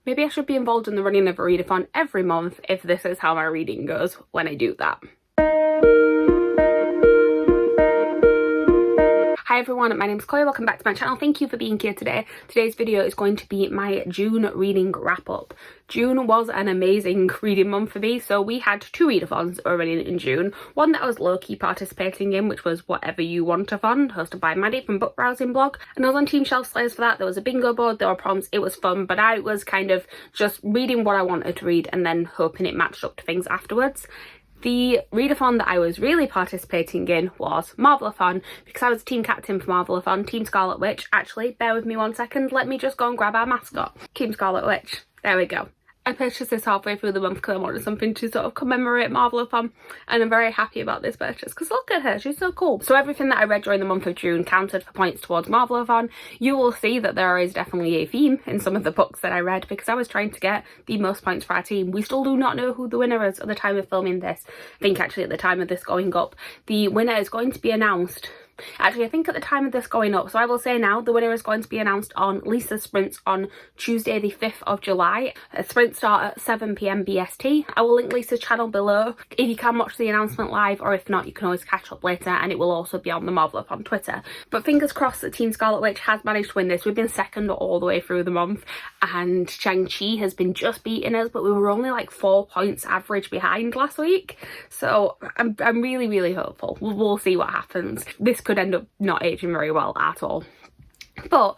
maybe I should be involved in the running of a readathon every month if this is how my reading goes when I do that. Hi everyone, my name is Chloe, welcome back to my channel. Thank you for being here today. Today's video is going to be my June reading wrap up. June was an amazing reading month for me, so we had two readathons that were running in June. One that I was low-key participating in, which was Whatever You Want-a-thon, hosted by Maddie from Book Browsing Blog. And I was on Team Shelf Slayers for that. There was a bingo board, there were prompts, it was fun, but I was kind of just reading what I wanted to read and then hoping it matched up to things afterwards. The readathon that I was really participating in was Marvelathon, because I was team captain for Marvelathon, Team Scarlet Witch. Actually, bear with me 1 second, let me just go and grab our mascot. Team Scarlet Witch. There we go. I purchased this halfway through the month because I wanted something to sort of commemorate Marvelathon, and I'm very happy about this purchase because look at her, she's so cool. So everything that I read during the month of June counted for points towards Marvelathon. You will see that there is definitely a theme in some of the books that I read because I was trying to get the most points for our team. We still do not know who the winner is at the time of filming this. I think actually at the time of this going up, the winner is going to be announced. Actually, I think at the time of this going up, so I will say now, the winner is going to be announced on Lisa's sprints on Tuesday the 5th of July. Sprints start at 7 PM BST. I will link Lisa's channel below if you can watch the announcement live, or if not, you can always catch up later, and it will also be on the Marvelathon on Twitter. But fingers crossed that Team Scarlet Witch has managed to win this. We've been second all the way through the month, and Shang-Chi has been just beating us, but we were only like 4 points average behind last week. So I'm really, really hopeful. We'll see what happens. This could end up not aging very well at all. But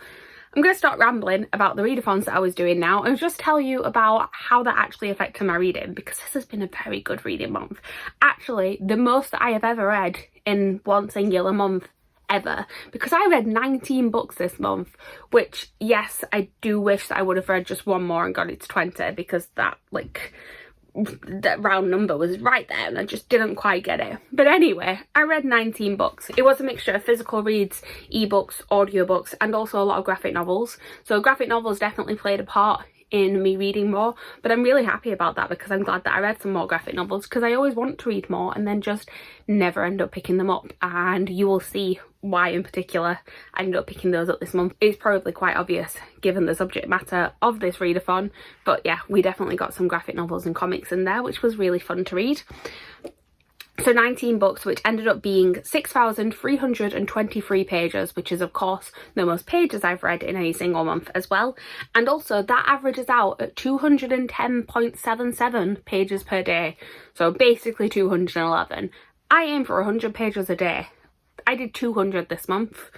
I'm going to start rambling about the readathons that I was doing now and just tell you about how that actually affected my reading, because this has been a very good reading month. Actually, the most that I have ever read in one singular month ever, because I read 19 books this month, which, yes, I do wish that I would have read just one more and got it to 20, because that, like, that round number was right there and I just didn't quite get it. But anyway, I read 19 books. It was a mixture of physical reads, ebooks, audiobooks, and also a lot of graphic novels. So graphic novels definitely played a part in me reading more, but I'm really happy about that because I'm glad that I read some more graphic novels, because I always want to read more and then just never end up picking them up, and you will see why in particular I ended up picking those up this month. It's probably quite obvious given the subject matter of this readathon, but yeah, we definitely got some graphic novels and comics in there, which was really fun to read. So 19 books, which ended up being 6,323 pages, which is of course the most pages I've read in any single month as well. And also that averages out at 210.77 pages per day. So basically 211. I aim for 100 pages a day. I did 200 this month.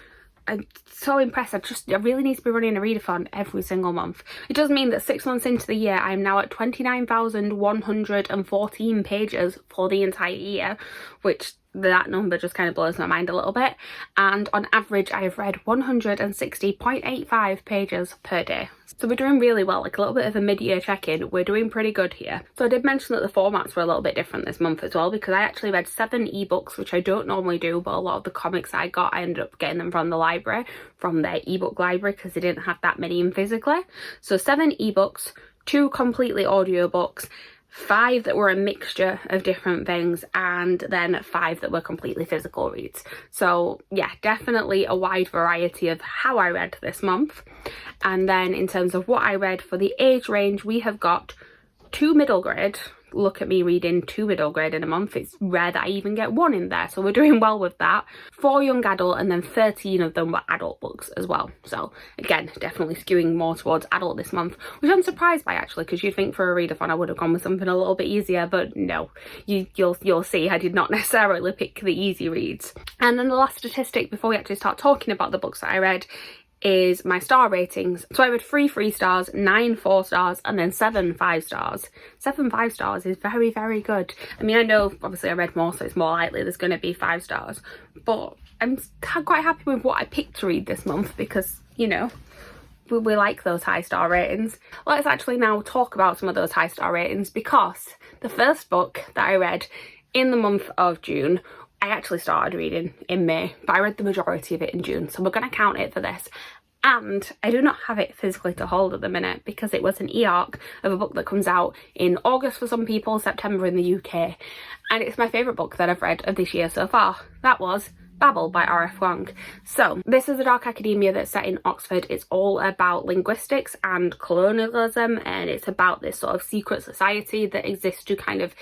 I'm so impressed. I really need to be running a readathon every single month. It does mean that 6 months into the year, I'm now at 29,114 pages for the entire year, which that number just kind of blows my mind a little bit. And on average, I have read 160.85 pages per day. So we're doing really well, like a little bit of a mid-year check-in. We're doing pretty good here. So I did mention that the formats were a little bit different this month as well, because I actually read 7 ebooks, which I don't normally do, but a lot of the comics I got, I ended up getting them from the library, from their ebook library, because they didn't have that many in physically. So 7 ebooks, 2 completely audiobooks, 5 that were a mixture of different things, and then 5 that were completely physical reads. So yeah, definitely a wide variety of how I read this month. And then in terms of what I read for the age range, we have got 2 middle grade. Look at me reading 2 middle grade in a month. It's rare that I even get 1 in there, so we're doing well with that. 4 young adult, and then 13 of them were adult books as well. So again, definitely skewing more towards adult this month, which I'm surprised by actually, because you'd think for a readathon I would have gone with something a little bit easier, but no, you'll see I did not necessarily pick the easy reads. And then the last statistic before we actually start talking about the books that I read is my star ratings. So I read 3 3 stars, 9 4 stars, and then 7 5 stars. 7 5 stars is very, very good. I mean, I know obviously I read more, so it's more likely there's going to be 5 stars, but I'm quite happy with what I picked to read this month, because, you know, we like those high star ratings. Let's actually now talk about some of those high star ratings, because the first book that I read in the month of June, I actually started reading in May, but I read the majority of it in June, so we're going to count it for this. And I do not have it physically to hold at the minute, because it was an e-arc of a book that comes out in August for some people, September in the UK. And it's my favourite book that I've read of this year so far. That was Babble by R.F. Wong. So this is a dark academia that's set in Oxford. It's all about linguistics and colonialism, and it's about this sort of secret society that exists to kind of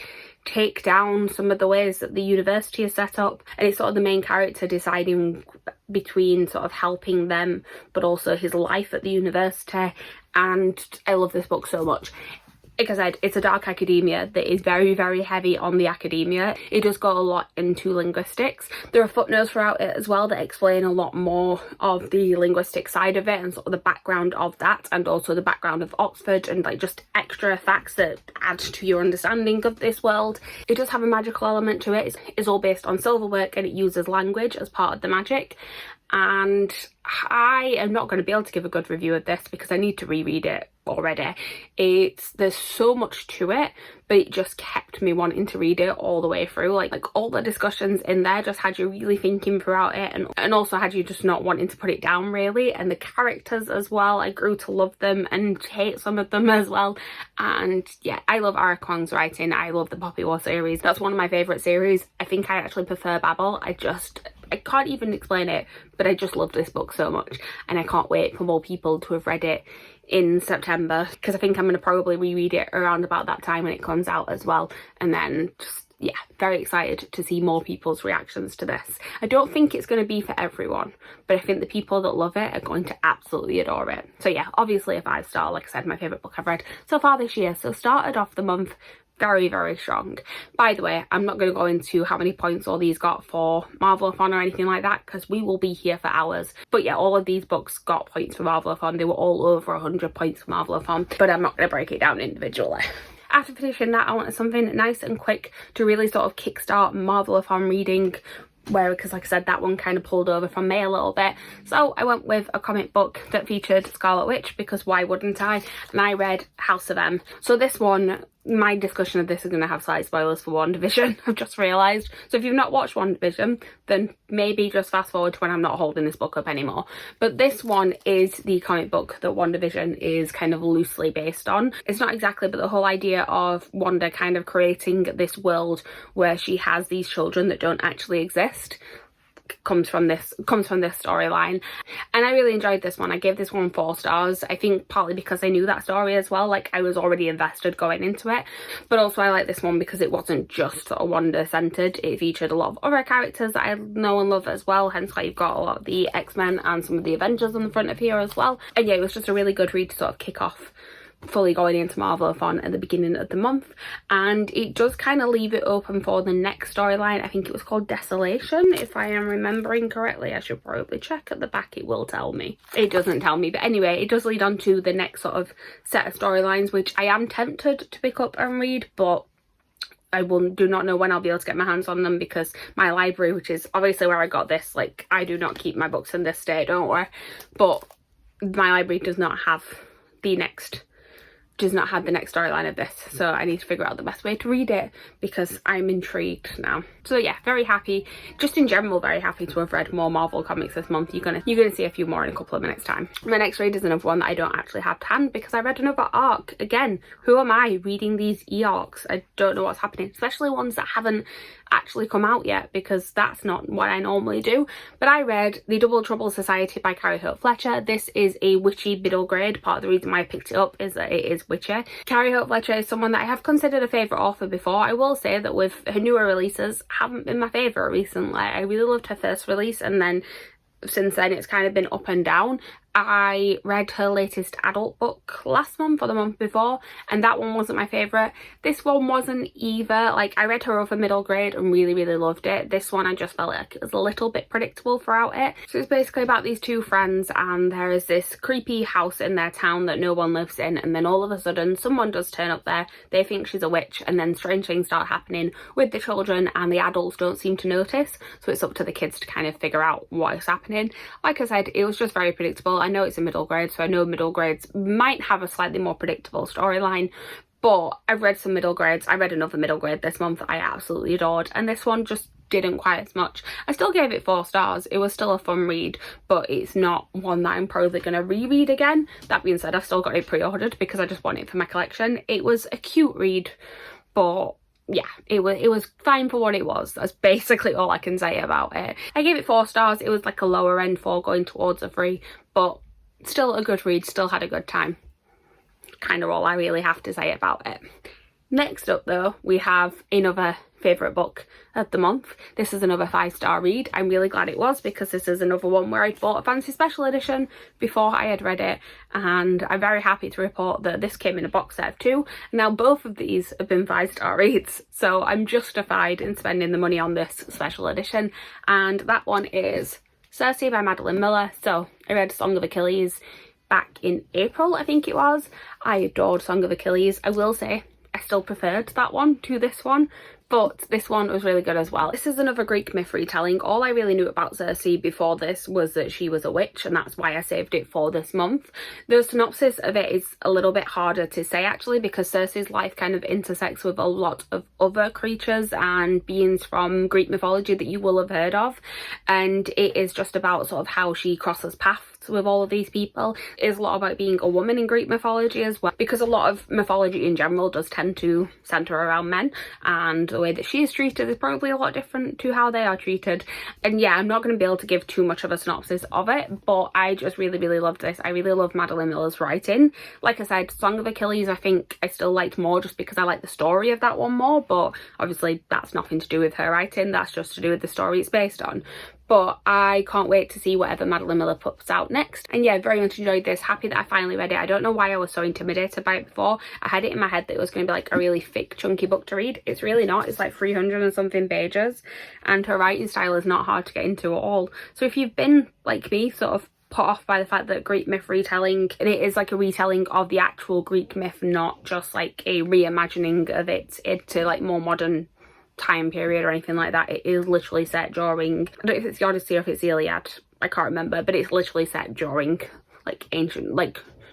take down some of the ways that the university is set up, and it's sort of the main character deciding between sort of helping them but also his life at the university. And I love this book so much. Like I said, it's a dark academia that is very, very heavy on the academia. It does go a lot into linguistics. There are footnotes throughout it as well that explain a lot more of the linguistic side of it and sort of the background of that, and also the background of Oxford, and like just extra facts that add to your understanding of this world. It does have a magical element to it. It's all based on silverwork, and it uses language as part of the magic. And I am not going to be able to give a good review of this because I need to reread it already. There's so much to it, but it just kept me wanting to read it all the way through. Like all the discussions in there just had you really thinking throughout it, and also had you just not wanting to put it down really. And the characters as well, I grew to love them and hate some of them as well. And yeah, I love R.F. Wong's writing. I love the Poppy War series. That's one of my favourite series. I think I actually prefer Babble. I can't even explain it, but I just love this book so much, and I can't wait for more people to have read it in September, because I think I'm going to probably reread it around about that time when it comes out as well. And then just, yeah, very excited to see more people's reactions to this. I don't think it's going to be for everyone, but I think the people that love it are going to absolutely adore it. So yeah, obviously a 5-star, like I said, my favourite book I've read so far this year. So started off the month very, very strong. By the way, I'm not going to go into how many points all these got for Marvelathon or anything like that, because we will be here for hours. But yeah, all of these books got points for Marvelathon. They were all over 100 points for Marvelathon, but I'm not going to break it down individually. After finishing that, I wanted something nice and quick to really sort of kickstart Marvelathon reading, because like I said, that one kind of pulled over from me a little bit. So I went with a comic book that featured Scarlet Witch, because why wouldn't I? And I read House of M. So this one, my discussion of this is going to have slight spoilers for WandaVision, I've just realised. So if you've not watched WandaVision, then maybe just fast forward to when I'm not holding this book up anymore. But this one is the comic book that WandaVision is kind of loosely based on. It's not exactly, but the whole idea of Wanda kind of creating this world where she has these children that don't actually exist comes from this storyline. And I really enjoyed this one. I gave this one 4 stars. I think partly because I knew that story as well, like I was already invested going into it, but also I like this one because it wasn't just sort of Wanda centered. It featured a lot of other characters that I know and love as well, hence why you've got a lot of the X-Men and some of the Avengers on the front of here as well. And yeah, it was just a really good read to sort of kick off fully going into Marvelathon at the beginning of the month. And it does kind of leave it open for the next storyline. I think it was called Desolation, if I am remembering correctly. I should probably check at the back, it will tell me. It doesn't tell me, but anyway, it does lead on to the next sort of set of storylines, which I am tempted to pick up and read, but I do not know when I'll be able to get my hands on them, because my library, which is obviously where I got this, like I do not keep my books in this state, don't worry, but my library does not have the next storyline of this, so I need to figure out the best way to read it, because I'm intrigued now. So yeah, very happy, just in general very happy to have read more Marvel comics this month. You're gonna see a few more in a couple of minutes time. My next read is another one that I don't actually have to hand, because I read another arc. Again, who am I reading these e-arcs? I don't know what's happening, especially ones that haven't actually come out yet, because that's not what I normally do. But I read The Double Trouble Society by Carrie Hope Fletcher. This is a witchy middle grade. Part of the reason why I picked it up is that it is witchy. Carrie Hope Fletcher is someone that I have considered a favourite author before. I will say that with her newer releases haven't been my favourite recently. I really loved her first release, and then since then it's kind of been up and down. I read her latest adult book last month or the month before, and that one wasn't my favourite. This one wasn't either. Like, I read her over middle grade and really, really loved it. This one I just felt like it was a little bit predictable throughout it. So it's basically about these two friends, and there is this creepy house in their town that no one lives in, and then all of a sudden someone does turn up there. They think she's a witch, and then strange things start happening with the children, and the adults don't seem to notice. So it's up to the kids to kind of figure out what is happening. Like I said, it was just very predictable. I know it's a middle grade, so I know middle grades might have a slightly more predictable storyline, but I've read some middle grades. I read another middle grade this month I absolutely adored, and this one just didn't quite as much. I still gave it 4 stars. It was still a fun read, but it's not one that I'm probably going to reread again. That being said, I've still got it pre-ordered because I just want it for my collection. It was a cute read, but yeah, it was fine for what it was. That's basically all I can say about it. I gave it 4 stars. It was like a lower end 4 going towards a 3, but still a good read, still had a good time. Kind of all I really have to say about it. Next up though, we have another favourite book of the month. This is another 5-star read. I'm really glad it was, because this is another one where I'd bought a fancy special edition before I had read it, and I'm very happy to report that this came in a box set of 2. Now both of these have been 5-star reads, so I'm justified in spending the money on this special edition, and that one is Cersei by Madeline Miller. So I read Song of Achilles back in April, I think it was. I adored Song of Achilles. I will say I still preferred that one to this one, but this one was really good as well. This is another Greek myth retelling. All I really knew about Cersei before this was that she was a witch, and that's why I saved it for this month. The synopsis of it is a little bit harder to say actually, because Cersei's life kind of intersects with a lot of other creatures and beings from Greek mythology that you will have heard of, and it is just about sort of how she crosses paths with all of these people. It is a lot about being a woman in Greek mythology as well, because a lot of mythology in general does tend to centre around men, and the way that she is treated is probably a lot different to how they are treated. And yeah, I'm not going to be able to give too much of a synopsis of it, but I just really loved this. I really love Madeline Miller's writing. Like I said, Song of Achilles I think I still liked more just because I like the story of that one more, but obviously that's nothing to do with her writing, that's just to do with the story it's based on. But I can't wait to see whatever Madeline Miller puts out next. And yeah, very much enjoyed this. Happy that I finally read it. I don't know why I was so intimidated by it before. I had it in my head that it was going to be like a really thick, chunky book to read. It's really not. It's like 300 and something pages. And her writing style is not hard to get into at all. So if you've been, like me, sort of put off by the fact that Greek myth retelling, and it is like a retelling of the actual Greek myth, not just like a reimagining of it into like more modern time period or anything like that. It is literally set during, I don't know if it's the Odyssey or if it's the Iliad, I can't remember, but it's literally set during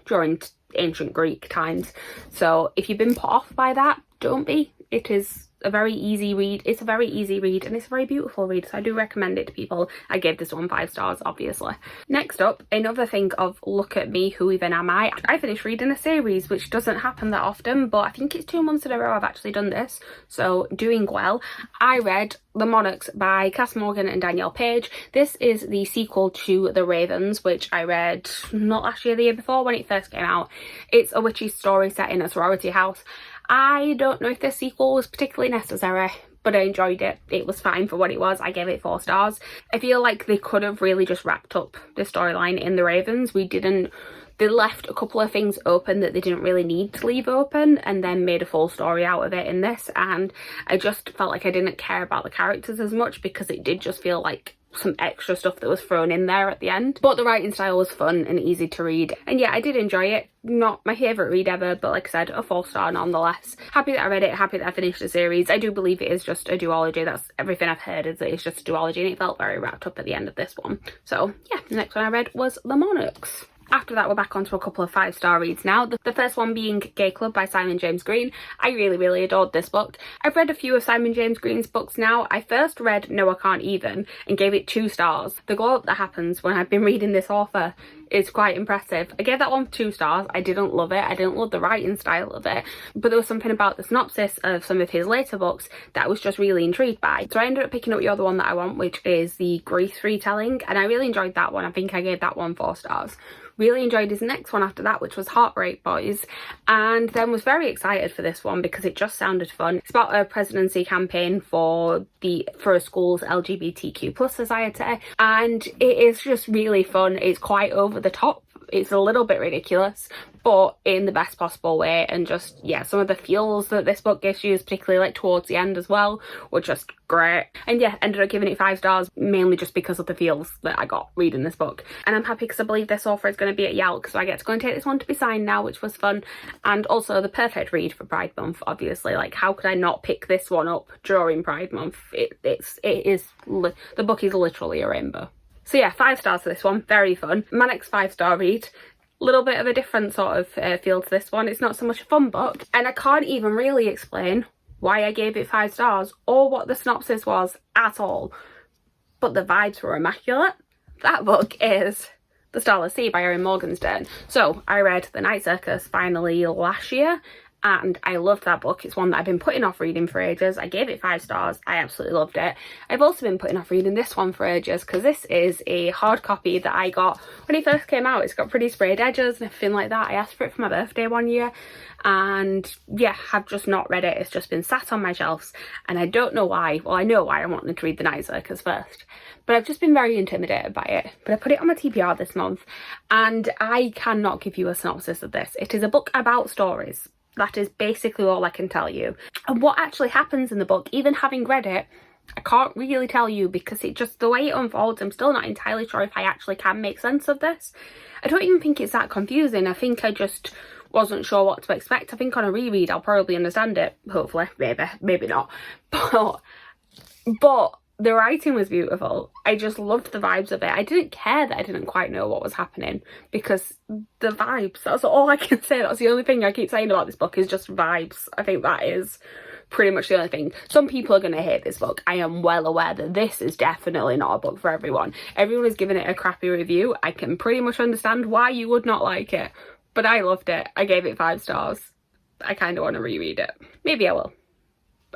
during ancient Greek times. So if you've been put off by that, don't be. It is a very easy read. It's a very easy read, and it's a very beautiful read, so I do recommend it to people. I gave this one 5 stars, obviously. Next up, another thing of Look at Me, Who Even Am I? I finished reading a series, which doesn't happen that often, but I think it's 2 months in a row I've actually done this, so doing well. I read The Monarchs by Cass Morgan and Danielle Page. This is the sequel to The Ravens, which I read not last year, the year before, when it first came out. It's a witchy story set in a sorority house. I don't know if this sequel was particularly necessary, but I enjoyed it. It was fine for what it was. I gave it 4 stars. I feel like they could have really just wrapped up the storyline in The Ravens. They left a couple of things open that they didn't really need to leave open, and then made a full story out of it in this, and I just felt like I didn't care about the characters as much, because it did just feel like some extra stuff that was thrown in there at the end. But the writing style was fun and easy to read, and yeah, I did enjoy it. Not my favourite read ever, but like I said, a 4 star nonetheless. Happy that I read it, happy that I finished the series. I do believe it is just a duology. That's everything I've heard, is that it's just a duology, and it felt very wrapped up at the end of this one. So yeah, the next one I read was The Monarchs. After that, we're back onto a couple of 5-star reads now. The first one being Gay Club by Simon James Green. I really adored this book. I've read a few of Simon James Green's books now. I first read No I Can't Even and gave it 2 stars. The glow up that happens when I've been reading this author is quite impressive. I gave that one 2 stars. I didn't love it. I didn't love the writing style of it, but there was something about the synopsis of some of his later books that I was just really intrigued by. So I ended up picking up the other one that I want, which is the Greece retelling, and I really enjoyed that one. I think I gave that one 4 stars. Really enjoyed his next one after that, which was Heartbreak Boys, and then was very excited for this one because it just sounded fun. It's about a presidency campaign for a school's LGBTQ+ society, and it is just really fun. It's quite over the top. It's a little bit ridiculous, but in the best possible way, and just, yeah, some of the feels that this book gives you, particularly like towards the end as well, were just great. And yeah, ended up giving it 5 stars, mainly just because of the feels that I got reading this book. And I'm happy because I believe this author is going to be at Yalk, so I get to go and take this one to be signed now, which was fun. And also the perfect read for Pride Month, obviously. Like, how could I not pick this one up during Pride Month? The book is literally a rainbow. So yeah, 5 stars for this one, very fun. My next 5-star read, little bit of a different sort of feel to this one. It's not so much a fun book, and I can't even really explain why I gave it 5 stars or what the synopsis was at all, but the vibes were immaculate. That book is The Starless Sea by Erin Morgenstern. So I read The Night Circus finally last year, and I loved that book. It's one that I've been putting off reading for ages. I gave it 5 stars. I absolutely loved it. I've also been putting off reading this one for ages because this is a hard copy that I got when it first came out. It's got pretty sprayed edges and everything like that. I asked for it for my birthday one year, and yeah, have just not read it. It's just been sat on my shelves, and I don't know why. Well, I know why. I wanted to read the Night Circus first, but I've just been very intimidated by it. But I put it on my TBR this month, and I cannot give you a synopsis of this. It is a book about stories. That is basically all I can tell you. And what actually happens in the book, even having read it, I can't really tell you because it just, the way it unfolds, I'm still not entirely sure if I actually can make sense of this. I don't even think it's that confusing. I think I just wasn't sure what to expect. I think on a reread I'll probably understand it, hopefully. Maybe not. But the writing was beautiful. I just loved the vibes of it. I didn't care that I didn't quite know what was happening because the vibes, that's all I can say. That's the only thing I keep saying about this book is just vibes. I think that is pretty much the only thing. Some people are going to hate this book. I am well aware that this is definitely not a book for everyone. Everyone is giving it a crappy review. I can pretty much understand why you would not like it, but I loved it. I gave it 5 stars. I kind of want to reread it. Maybe I will.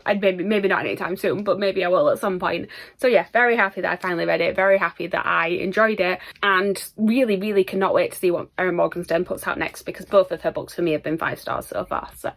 Maybe not anytime soon, but maybe I will at some point. So yeah, very happy that I finally read it, very happy that I enjoyed it, and really cannot wait to see what Erin Morgenstern puts out next, because both of her books for me have been 5 stars so far. So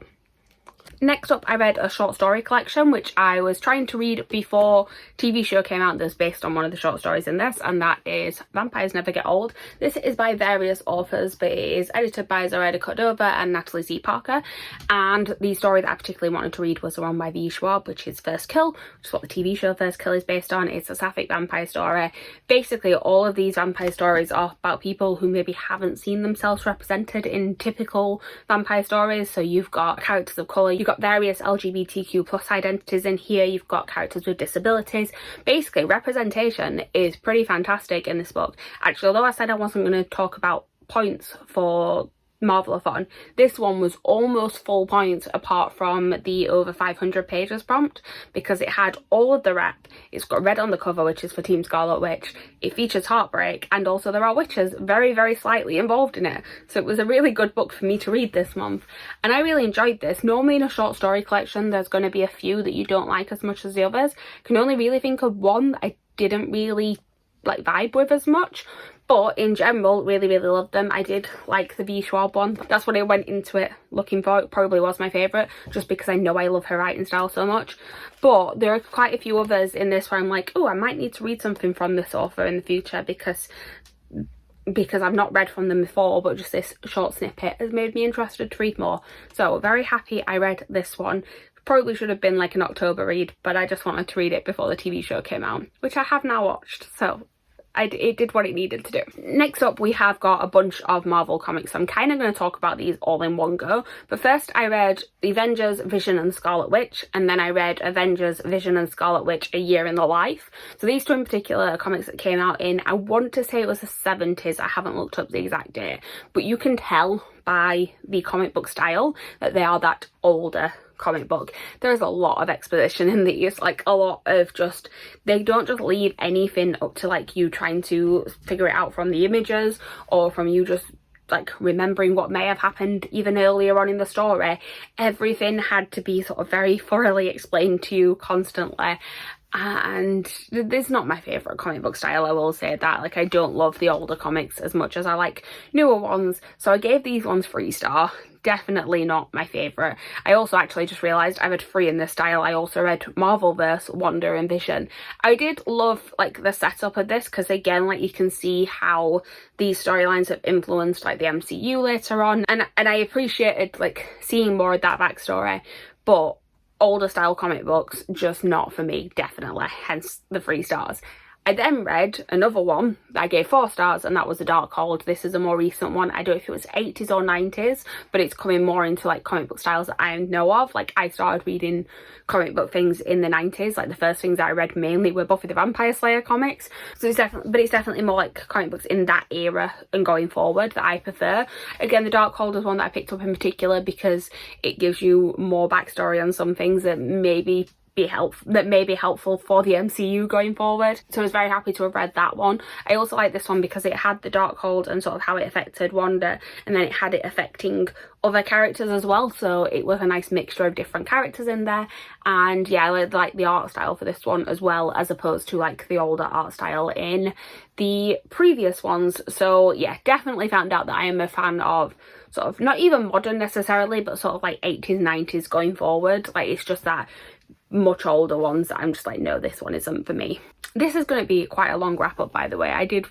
next up, I read a short story collection which I was trying to read before TV show came out that's based on one of the short stories in this, and that is Vampires Never Get Old. This is by various authors, but it is edited by Zoraida Cordova and Natalie C. Parker, and the story that I particularly wanted to read was the one by V. Schwab, which is First Kill, which is what the TV show First Kill is based on. It's a sapphic vampire story. Basically, all of these vampire stories are about people who maybe haven't seen themselves represented in typical vampire stories. So you've got characters of colour, you've got various LGBTQ plus identities in here, you've got characters with disabilities. Basically, representation is pretty fantastic in this book. Actually, although I said I wasn't going to talk about points for Marvelathon, this one was almost full points apart from the over 500 pages prompt, because it had all of the rep. It's got red on the cover, which is for Team Scarlet Witch. It features heartbreak, and also there are witches very slightly involved in it. So it was a really good book for me to read this month, and I really enjoyed this. Normally in a short story collection there's going to be a few that you don't like as much as the others. I can only really think of one that I didn't really like vibe with as much, but in general really loved them. I did like the V. Schwab one. That's what I went into it looking for. It probably was my favourite just because I know I love her writing style so much, but there are quite a few others in this where I'm like, oh, I might need to read something from this author in the future because I've not read from them before, but just this short snippet has made me interested to read more. So very happy I read this one. Probably should have been like an October read, but I just wanted to read it before the TV show came out, which I have now watched, so it did what it needed to do. Next up, we have got a bunch of Marvel comics. I'm kind of going to talk about these all in one go, but first I read The Avengers, Vision and Scarlet Witch, and then I read Avengers, Vision and Scarlet Witch, A Year in the Life. So these two in particular are comics that came out in, I want to say it was the 70s, I haven't looked up the exact date, but you can tell by the comic book style that they are that older comic book. There's a lot of exposition in these, like a lot of just, they don't just leave anything up to like you trying to figure it out from the images or from you just like remembering what may have happened even earlier on in the story. Everything had to be sort of very thoroughly explained to you constantly, and this is not my favourite comic book style, I will say that. Like, I don't love the older comics as much as I like newer ones, so I gave these ones 3 star. Definitely not my favourite. I also actually just realised I read 3 in this style. I also read Marvelverse, Wonder and Vision. I did love like the setup of this because again, like you can see how these storylines have influenced like the MCU later on, and I appreciated like seeing more of that backstory, but older style comic books, just not for me, definitely, hence the 3 stars. I then read another one that I gave 4 stars, and that was A Darkhold. This is a more recent one. I don't know if it was 80s or 90s, but it's coming more into like comic book styles that I know of. Like, I started reading comic book things in the 90s. Like, the first things I read mainly were Buffy the Vampire Slayer comics. So it's definitely more like comic books in that era and going forward that I prefer. Again, The Darkhold is one that I picked up in particular because it gives you more backstory on some things that maybe may be helpful for the MCU going forward. So I was very happy to have read that one. I also like this one because it had the Darkhold and sort of how it affected Wanda, and then it had it affecting other characters as well, so it was a nice mixture of different characters in there. And yeah, I like the art style for this one as well, as opposed to like the older art style in the previous ones. So yeah, definitely found out that I am a fan of sort of not even modern necessarily, but sort of like 80s 90s going forward. Like, it's just that much older ones that I'm just like, no, this one isn't for me. This is going to be quite a long wrap up, by the way. I did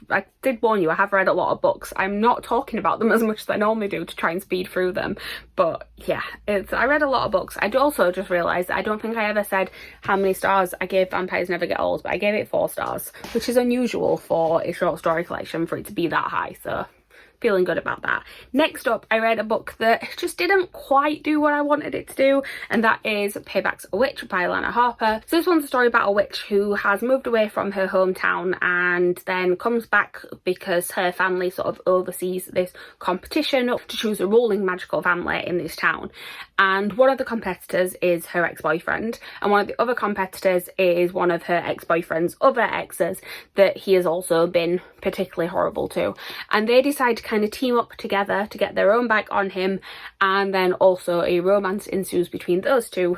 warn you, I have read a lot of books. I'm not talking about them as much as I normally do to try and speed through them, but yeah, I read a lot of books. I also just realised that I don't think I ever said how many stars I gave Vampires Never Get Old, but I gave it 4 stars, which is unusual for a short story collection for it to be that high, so feeling good about that. Next up, I read a book that just didn't quite do what I wanted it to do, and that is Paybacks Witch by Alana Harper. So this one's a story about a witch who has moved away from her hometown and then comes back because her family sort of oversees this competition to choose a ruling magical family in this town. And one of the competitors is her ex-boyfriend, and one of the other competitors is one of her ex-boyfriend's other exes that he has also been particularly horrible to. And they decide to kind of team up together to get their own back on him, and then also a romance ensues between those two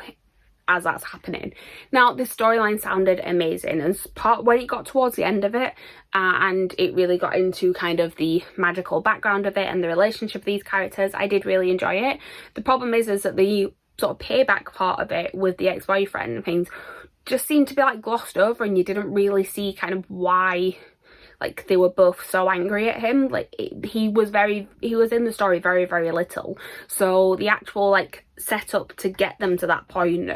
as that's happening. Now, this storyline sounded amazing, and when it got towards the end of it, and it really got into kind of the magical background of it and the relationship of these characters, I did really enjoy it. The problem is that the sort of payback part of it with the ex-boyfriend and things just seemed to be like glossed over, and you didn't really see kind of why like they were both so angry at him. Like, he was in the story very, very little, so the actual like setup to get them to that point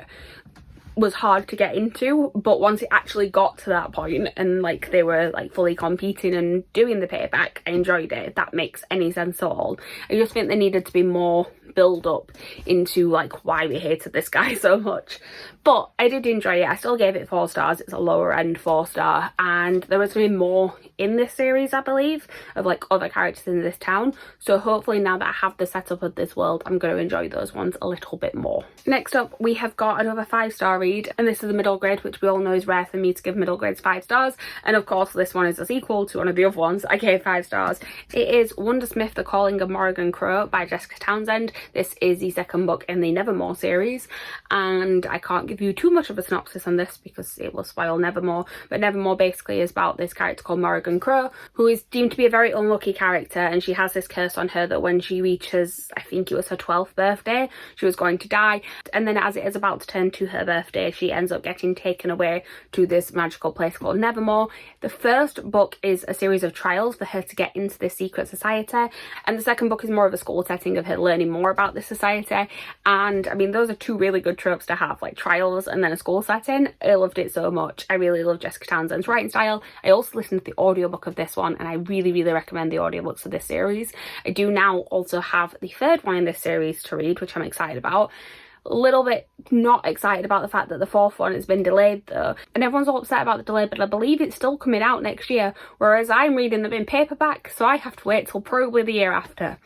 was hard to get into. But once it actually got to that point and like they were like fully competing and doing the payback, I enjoyed it, if that makes any sense at all. I just think there needed to be more build up into like why we hated this guy so much. But I did enjoy it. I still gave it 4 stars. It's a lower end 4-star, and there was going to be more in this series, I believe, of like other characters in this town. So hopefully now that I have the setup of this world, I'm going to enjoy those ones a little bit more. Next up, we have got another 5-star read, and this is a middle grade, which we all know is rare for me to give middle grades 5 stars. And of course, this one is a sequel to one of the other ones I gave 5 stars. It is Wondersmith: The Calling of Morrigan Crow by Jessica Townsend. This is the second book in the Nevermore series, and I can't give you too much of a synopsis on this because it will spoil Nevermore. But Nevermore basically is about this character called Morrigan Crow, who is deemed to be a very unlucky character, and she has this curse on her that when she reaches, I think it was her 12th birthday, she was going to die. And then as it is about to turn to her birthday, she ends up getting taken away to this magical place called Nevermore. The first book is a series of trials for her to get into this secret society, and the second book is more of a school setting of her learning more about this society. And I mean, those are 2 really good tropes to have, like trials and then a school setting. I loved it so much. I really love Jessica Townsend's writing style. I also listened to the audiobook of this one, and I really, really recommend the audiobooks of this series. I do now also have the 3rd one in this series to read, which I'm excited about. A little bit not excited about the fact that the 4th one has been delayed though, and everyone's all upset about the delay, but I believe it's still coming out next year, whereas I'm reading them in paperback, so I have to wait till probably the year after,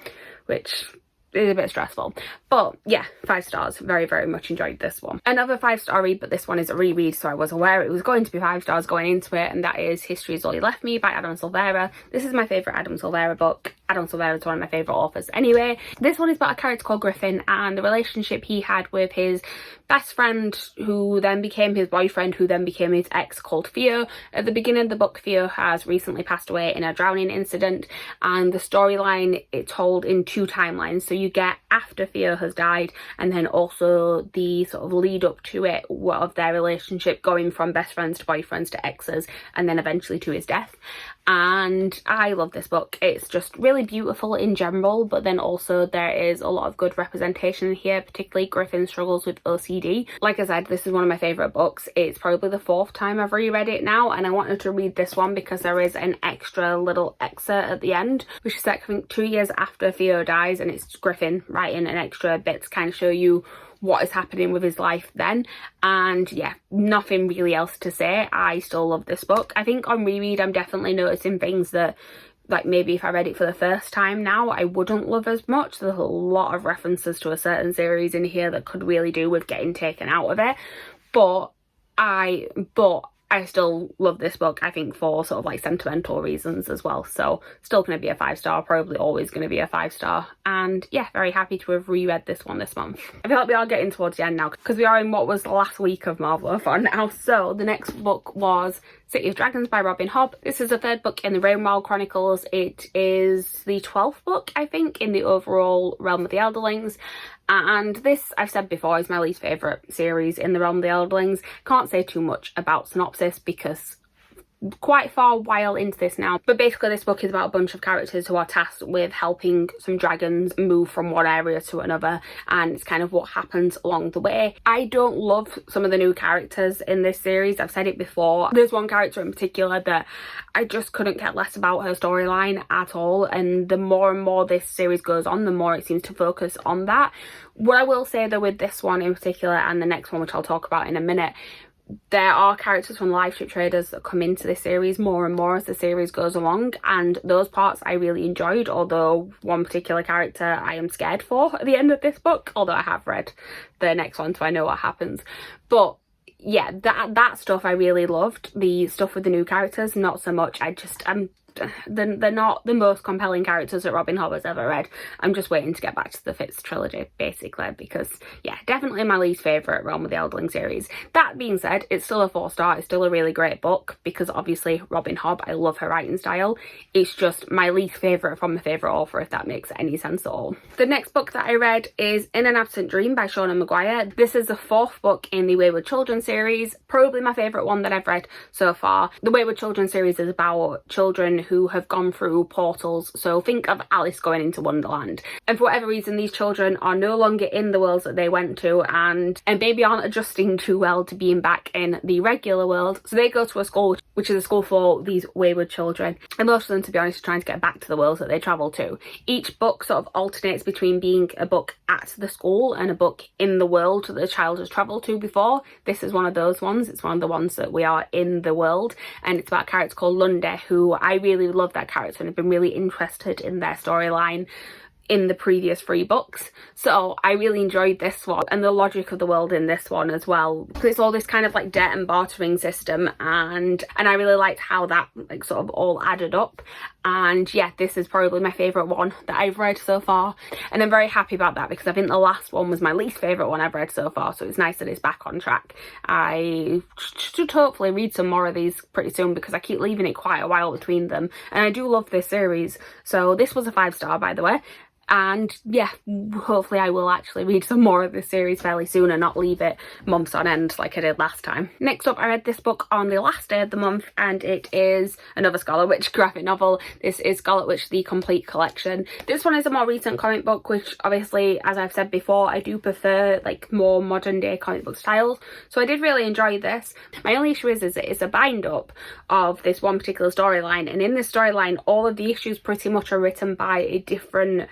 which is a bit stressful. But yeah, 5 stars. Very, very much enjoyed this one. Another 5-star read, but this one is a reread, so I was aware it was going to be 5 stars going into it, and that is History Is All You Left Me by Adam Silvera. This is my favourite Adam Silvera book. Adam Silvera is one of my favourite authors anyway. This one is about a character called Griffin and the relationship he had with his best friend, who then became his boyfriend, who then became his ex, called Theo. At the beginning of the book, Theo has recently passed away in a drowning incident, and the storyline, it's told in 2 timelines. So you get after Theo has died, and then also the sort of lead up to it of their relationship, going from best friends to boyfriends to exes, and then eventually to his death. And I love this book. It's just really beautiful in general, but then also there is a lot of good representation here, particularly Griffin struggles with OCD. Like I said, this is one of my favourite books. It's probably the 4th time I've reread it now, and I wanted to read this one because there is an extra little excerpt at the end, which is set, I think, 2 years after Theo dies, and it's Griffin writing an extra bit to kind of show you what is happening with his life then. And yeah, nothing really else to say. I still love this book. I think on reread I'm definitely noticing things that, like, maybe if I read it for the first time now, I wouldn't love as much. There's a lot of references to a certain series in here that could really do with getting taken out of it. but I still love this book, I think, for sort of like sentimental reasons as well. So still going to be a 5-star, probably always going to be a 5-star. And yeah, very happy to have reread this one this month. I feel like we are getting towards the end now because we are in what was the last week of Marvelathon now. So the next book was City of Dragons by Robin Hobb. This is the 3rd book in the Realm Chronicles. It is the 12th book, I think, in the overall Realm of the Elderlings. And this, I've said before, is my least favourite series in the Realm of the Elderlings. Can't say too much about synopsis because quite far while into this now, but basically this book is about a bunch of characters who are tasked with helping some dragons move from one area to another, and it's kind of what happens along the way. I don't love some of the new characters in this series. I've said it before. There's one character in particular that I just couldn't care less about her storyline at all, and the more and more this series goes on, the more it seems to focus on that. What I will say though with this one in particular, and the next one which I'll talk about in a minute, there are characters from live ship traders that come into this series more and more as the series goes along, and those parts I really enjoyed, although one particular character I am scared for at the end of this book, although I have read the next one so I know what happens. But yeah, that stuff I really loved. The stuff with the new characters, not so much. They're not the most compelling characters that Robin Hobb has ever read. I'm just waiting to get back to the Fitz trilogy, basically, because yeah, definitely my least favourite Realm of the Elderling series. That being said, it's still a 4-star. It's still a really great book because obviously Robin Hobb, I love her writing style. It's just my least favourite from my favourite author, if that makes any sense at all. The next book that I read is In an Absent Dream by Shauna Maguire. This is the 4th book in the Wayward Children series, probably my favourite one that I've read so far. The Wayward Children series is about children who have gone through portals, so think of Alice going into Wonderland, and for whatever reason these children are no longer in the worlds that they went to, and maybe aren't adjusting too well to being back in the regular world, so they go to a school which is a school for these wayward children, and most of them, to be honest, are trying to get back to the worlds that they travel to. Each book sort of alternates between being a book at the school and a book in the world that the child has travelled to before. This is one of those ones. It's one of the ones that we are in the world, and it's about a character called Lunde, who I really love that character and have been really interested in their storyline in the previous 3 books, so I really enjoyed this one, and the logic of the world in this one as well, because it's all this kind of like debt and bartering system, and I really liked how that like sort of all added up. And yeah, this is probably my favourite one that I've read so far, and I'm very happy about that because I think the last one was my least favourite one I've read so far, so it's nice that it's back on track. I should hopefully read some more of these pretty soon because I keep leaving it quite a while between them, and I do love this series. So this was a 5-star, by the way. And yeah, hopefully I will actually read some more of this series fairly soon and not leave it months on end like I did last time. Next up, I read this book on the last day of the month, and it is another Scarlet Witch graphic novel. This is Scarlet Witch The Complete Collection. This one is a more recent comic book, which obviously, as I've said before, I do prefer like more modern day comic book styles. So I did really enjoy this. My only issue is that it's a bind up of this one particular storyline, and in this storyline all of the issues pretty much are written by a different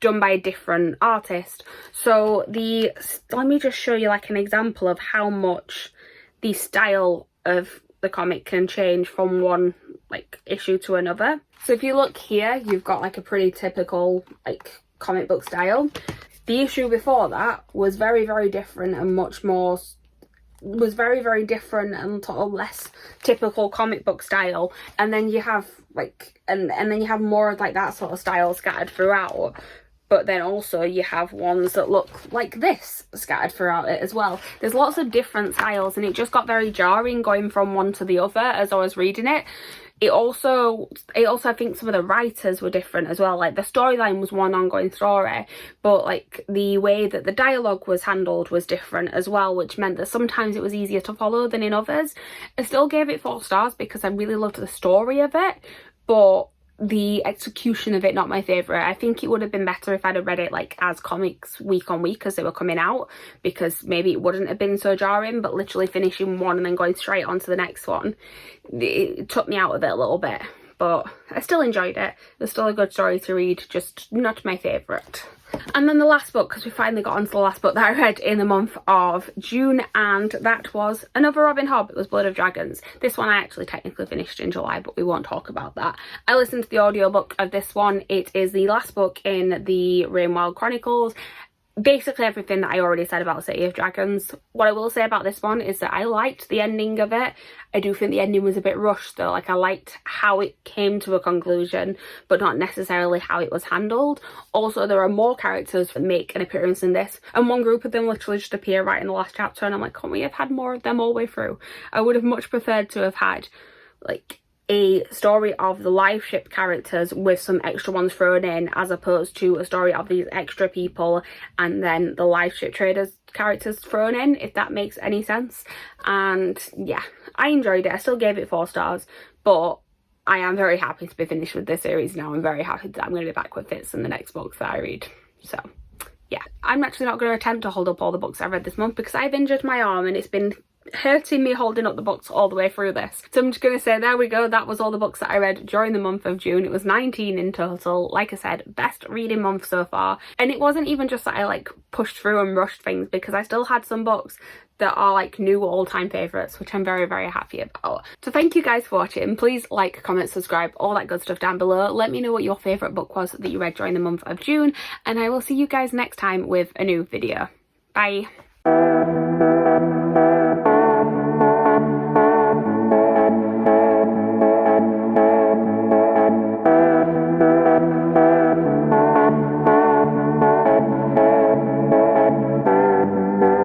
done by a different artist. So let me just show you like an example of how much the style of the comic can change from one like issue to another. So if you look here, you've got like a pretty typical like comic book style. The issue before that was very, very different and very different and sort of less typical comic book style, and then you have like and then you have more of like that sort of style scattered throughout, but then also you have ones that look like this scattered throughout it as well. There's lots of different styles, and it just got very jarring going from one to the other as I was reading it. It also I think some of the writers were different as well. Like the storyline was one ongoing story, but like the way that the dialogue was handled was different as well, which meant that sometimes it was easier to follow than in others. I still gave it 4 stars because I really loved the story of it, but the execution of it, not my favourite. I think it would have been better if I'd have read it like as comics week on week as they were coming out, because maybe it wouldn't have been so jarring, but literally finishing one and then going straight on to the next one, it took me out of it a little bit. But I still enjoyed it. It was still a good story to read, just not my favourite. And then the last book, because we finally got onto the last book that I read in the month of June, and that was another Robin Hobb. It was Blood of Dragons. This one I actually technically finished in July, but we won't talk about that. I listened to the audiobook of this one. It is the last book in the Realm Chronicles. basically everything that I already said about City of Dragons. What I will say about this one is that I liked the ending of it. I do think the ending was a bit rushed though. Like, I liked how it came to a conclusion, but not necessarily how it was handled. Also, there are more characters that make an appearance in this, and one group of them literally just appear right in the last chapter, and I'm like, can't we have had more of them all the way through? I would have much preferred to have had like a story of the live ship characters with some extra ones thrown in, as opposed to a story of these extra people and then the live ship traders characters thrown in, if that makes any sense. And yeah, I enjoyed it. I still gave it 4 stars, but I am very happy to be finished with this series now. I'm very happy that I'm going to be back with Fitz in the next books that I read. So yeah, I'm actually not going to attempt to hold up all the books I've read this month because I've injured my arm and it's been hurting me holding up the books all the way through this. So I'm just going to say, there we go, that was all the books that I read during the month of June. It was 19 in total. Like I said, best reading month so far. And it wasn't even just that I like pushed through and rushed things, because I still had some books that are like new all-time favourites, which I'm very, very happy about. So thank you guys for watching. Please like, comment, subscribe, all that good stuff down below. Let me know what your favourite book was that you read during the month of June, and I will see you guys next time with a new video. Bye.